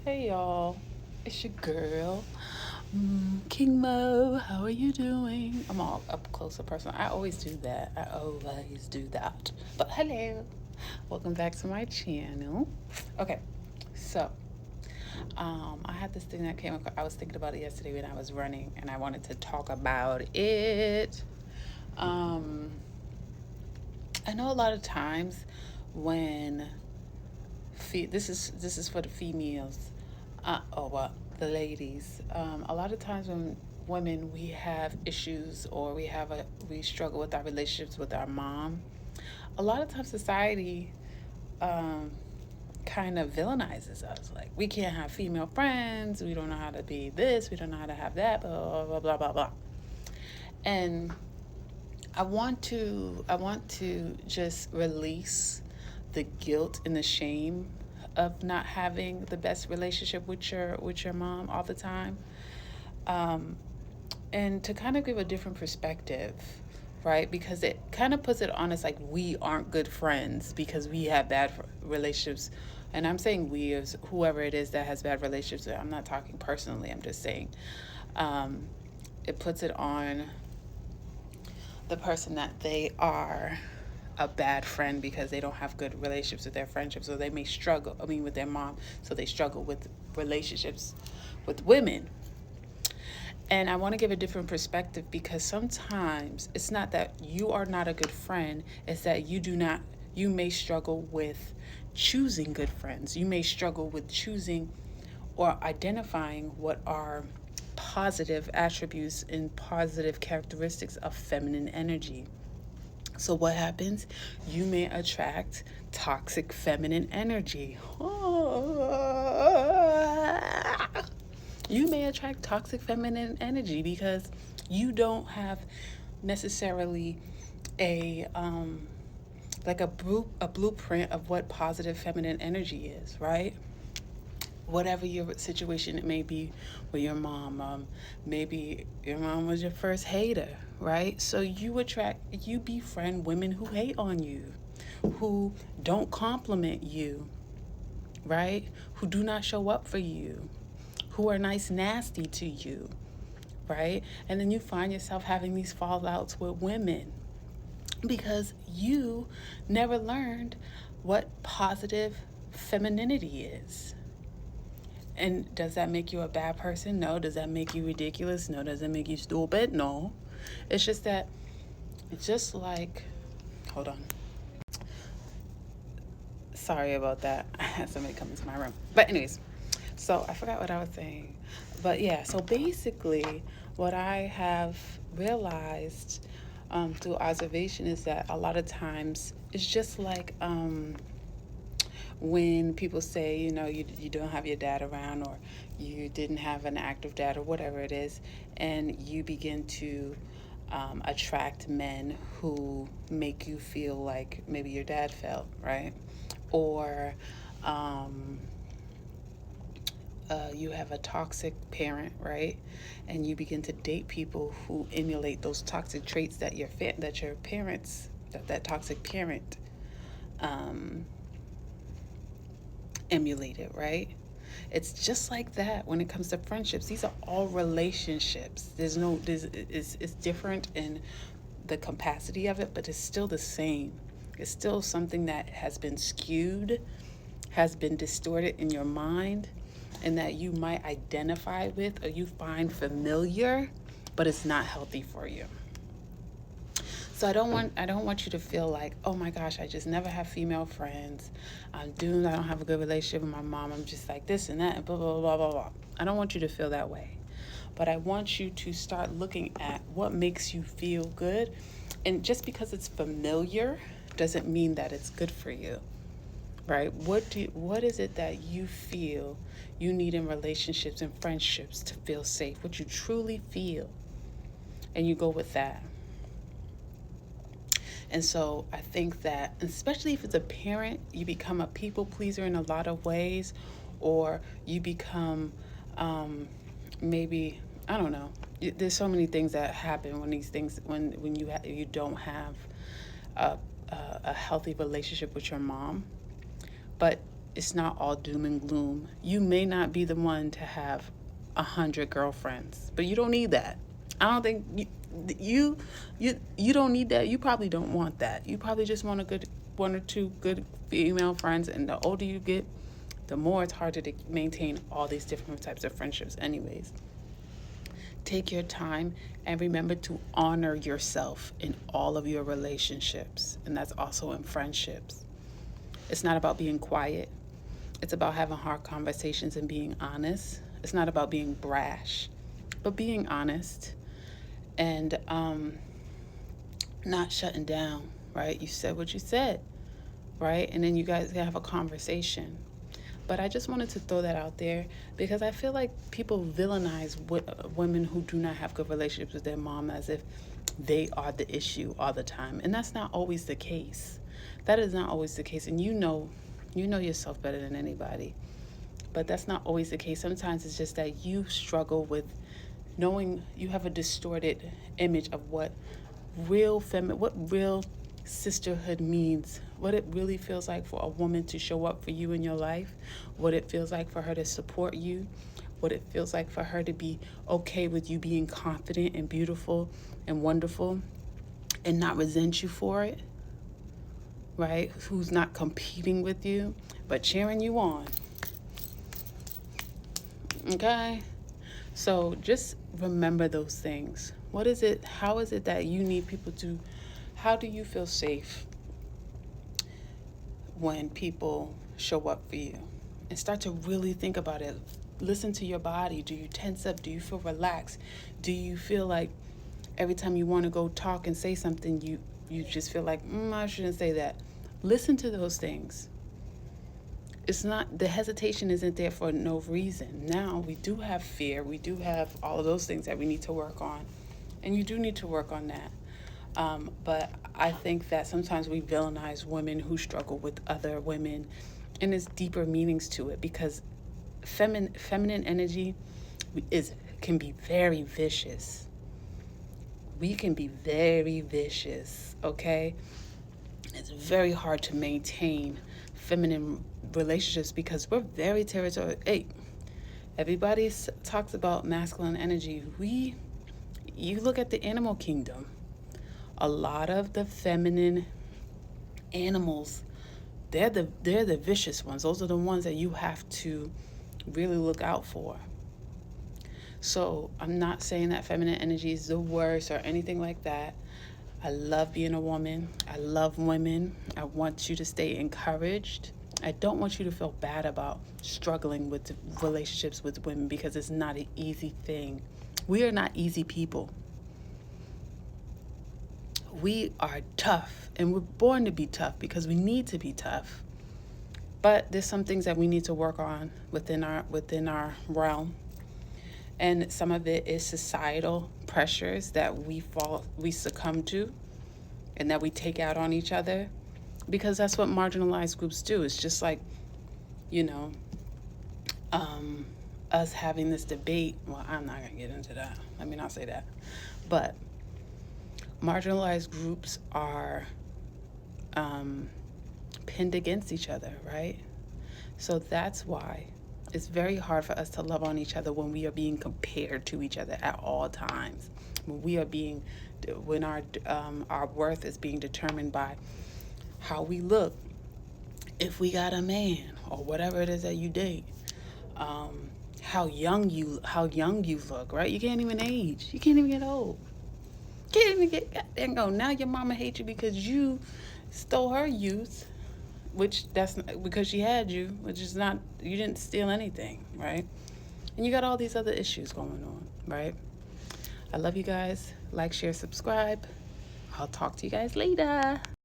Hey y'all, it's your girl, King Mo. How are you doing? I'm all up close and personal. I always do that. But hello, welcome back to my channel. Okay, so I had this thing that came across. I was thinking about it yesterday when I was running, and I wanted to talk about it. I know a lot of times when this is for the females, the ladies. A lot of times when women we have issues or we struggle with our relationships with our mom. A lot of times society kind of villainizes us. Like we can't have female friends. We don't know how to be this. We don't know how to have that. Blah blah blah blah blah. And I want to just release the guilt and the shame of not having the best relationship with your mom all the time, and to kind of give a different perspective, right? Because it kind of puts it on us like we aren't good friends because we have bad relationships. And I'm saying we as whoever it is that has bad relationships. I'm not talking personally. I'm just saying it puts it on the person that they are a bad friend because they don't have good relationships with their friendships, or they may struggle, with their mom, so they struggle with relationships with women. And I want to give a different perspective because sometimes it's not that you are not a good friend, it's that you may struggle with choosing good friends. You may struggle with choosing or identifying what are positive attributes and positive characteristics of feminine energy. So what happens? You may attract toxic feminine energy. You may attract toxic feminine energy because you don't have necessarily a a blueprint of what positive feminine energy is, right? Whatever your situation it may be with your mom, maybe your mom was your first hater, right? So you befriend women who hate on you, who don't compliment you, right? Who do not show up for you, who are nice nasty to you, right? And then you find yourself having these fallouts with women because you never learned what positive femininity is. And does that make you a bad person? No. Does that make you ridiculous? No. Does that make you stupid? No. It's just that, it's just like, hold on. Sorry about that. I had somebody come into my room. But anyways, so I forgot what I was saying. But yeah, so basically what I have realized through observation is that a lot of times it's just like when people say, you don't have your dad around, or you didn't have an active dad, or whatever it is, and you begin to attract men who make you feel like maybe your dad felt, right? Or you have a toxic parent, right? And you begin to date people who emulate those toxic traits that your parents, that toxic parent emulated, right? It's just like that when it comes to friendships. These are all relationships. It's different in the capacity of it, but it's still the same. It's still something that has been skewed, has been distorted in your mind, and that you might identify with or you find familiar, but it's not healthy for you. So I don't want you to feel like, oh my gosh, I just never have female friends. I'm doomed. I don't have a good relationship with my mom. I'm just like this and that and blah, blah, blah, blah, blah. I don't want you to feel that way. But I want you to start looking at what makes you feel good. And just because it's familiar doesn't mean that it's good for you, right? What is it that you feel you need in relationships and friendships to feel safe? What you truly feel. And you go with that. And so I think that, especially if it's a parent, you become a people pleaser in a lot of ways, or you become maybe, I don't know, there's so many things that happen when these things when you don't have a, a healthy relationship with your mom. But it's not all doom and gloom. You may not be the one to have 100 girlfriends, but you don't need that. I don't think you don't need that. You probably don't want that. You probably just want a good one or two good female friends. And the older you get, the more it's harder to maintain all these different types of friendships. Anyways, take your time and remember to honor yourself in all of your relationships, and that's also in friendships. It's not about being quiet. It's about having hard conversations and being honest. It's not about being brash, but being honest and not shutting down, right? You said what you said, right? And then you guys can have a conversation. But I just wanted to throw that out there because I feel like people villainize women who do not have good relationships with their mom as if they are the issue all the time. And that's not always the case. That is not always the case. And you know yourself better than anybody. But that's not always the case. Sometimes it's just that you struggle with knowing you have a distorted image of what real sisterhood means, what it really feels like for a woman to show up for you in your life, what it feels like for her to support you, what it feels like for her to be okay with you being confident and beautiful and wonderful and not resent you for it, right? Who's not competing with you, but cheering you on. Okay? So just remember those things. What is it? How is it that you need people to, how do you feel safe when people show up for you? And start to really think about it. Listen to your body. Do you tense up? Do you feel relaxed? Do you feel like every time you want to go talk and say something, you just feel like, I shouldn't say that? Listen to those things. It's not, the hesitation isn't there for no reason. Now, we do have fear. We do have all of those things that we need to work on. And you do need to work on that. But I think that sometimes we villainize women who struggle with other women, and there's deeper meanings to it because feminine energy can be very vicious. We can be very vicious, okay? It's very hard to maintain feminine relationships because we're very territorial. Hey, everybody talks about masculine energy. You look at the animal kingdom, a lot of the feminine animals, they're the vicious ones. Those are the ones that you have to really look out for. So I'm not saying that feminine energy is the worst or anything like that. I love being a woman. I love women. I want you to stay encouraged. I don't want you to feel bad about struggling with relationships with women because it's not an easy thing. We are not easy people. We are tough, and we're born to be tough because we need to be tough. But there's some things that we need to work on within our realm. And some of it is societal pressures that we succumb to and that we take out on each other, because that's what marginalized groups do. It's just like, us having this debate. Well, I'm not going to get into that. Let me not say that. But marginalized groups are pinned against each other, right? So that's why it's very hard for us to love on each other when we are being compared to each other at all times. When our worth is being determined by how we look, if we got a man or whatever it is that you date, how young you look, right? You can't even age. You can't even get old. Can't even get goddamn go. Now your mama hates you because you stole her youth. Which that's because she had you, which is not, you didn't steal anything, right? And you got all these other issues going on, right? I love you guys. Like, share, subscribe. I'll talk to you guys later.